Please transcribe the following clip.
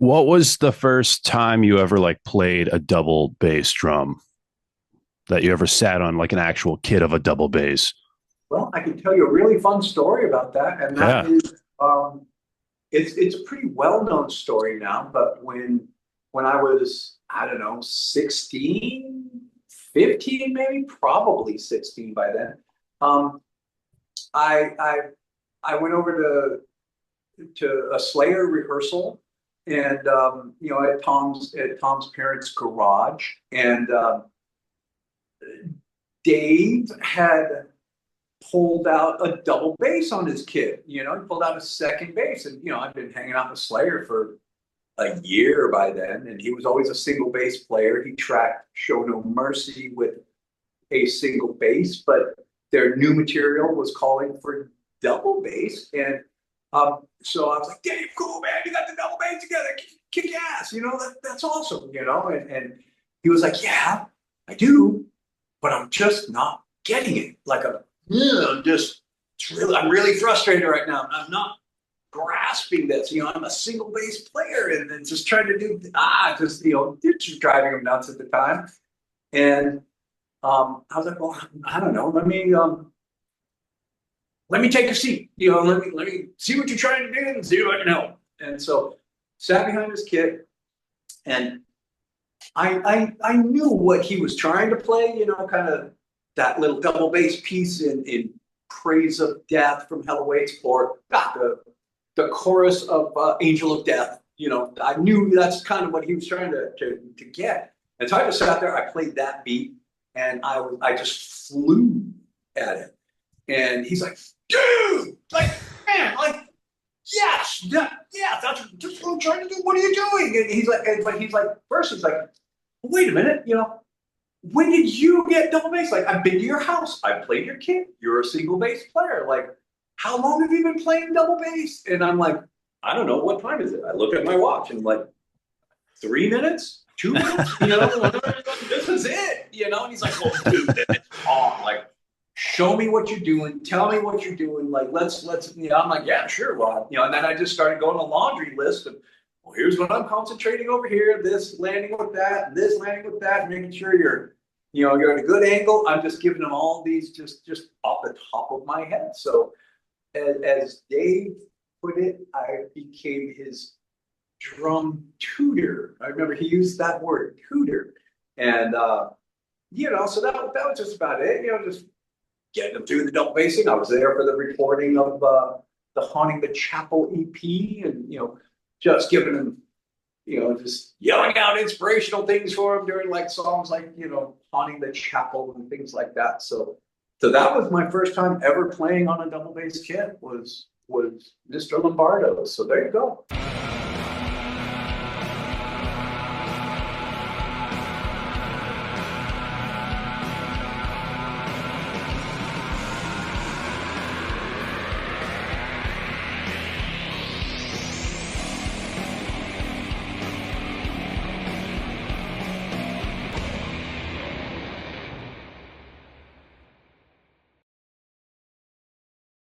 What was the first time you ever like played a double bass drum that you ever sat on like an actual kit of a double bass? Well, I can tell you a really fun story about that, and that Yeah. is, it's a pretty well-known story now. But when I was, I don't know, 16, 15, maybe, probably 16 by then, um, I I I went over to a Slayer rehearsal, and at Tom's parents' garage, and Dave had pulled out a double bass on his kit. He pulled out a second bass, and I've been hanging out with Slayer for a year by then, and he was always a single bass player. He tracked Show No Mercy with a single bass, but their new material was calling for double bass, and so I was like, "Dave, cool man, you got the double bass together, kick ass, that's awesome, and he was like, "Yeah, I do, but I'm just not getting it. Like I'm really frustrated right now. I'm not grasping this. I'm a single bass player and just trying to do it's just driving him nuts at the time. And I was like, well, I don't know. Let me take a seat. Let me see what you're trying to do and see what I know. And so sat behind his kit, and I knew what he was trying to play. Kind of that little double bass piece in Praise of Death from Hell Awaits, or the chorus of Angel of Death. I knew that's kind of what he was trying to get. And so I just sat there, I played that beat, and I just flew at it. And he's like, dude, like, man, like, yes, yeah, that's just what I'm trying to do. What are you doing? And he's like, first he's like, wait a minute, when did you get double bass? Like, I've been to your house. I played your kit. You're a single bass player. Like, how long have you been playing double bass? And I'm like, I don't know. What time is it? I look at my watch and I'm like, 3 minutes, 2 minutes, this is it, And he's like, well, dude, it's on. Like, show me what you're doing. Tell me what you're doing. Like, let's, I'm like, yeah, sure. Well, and then I just started going a laundry list of, well, here's what I'm concentrating over here. This landing with that, and this landing with that, making sure you're at a good angle. I'm just giving them all these just off the top of my head. So as Dave put it, I became his drum tutor. I remember he used that word, tutor. And so that was just about it. Just getting them through the double bassing. I was there for the recording of the Haunting the Chapel EP, and just giving them, just yelling out inspirational things for them during like songs like Haunting the Chapel and things like that. So that was my first time ever playing on a double bass kit was Mr. Lombardo. So there you go.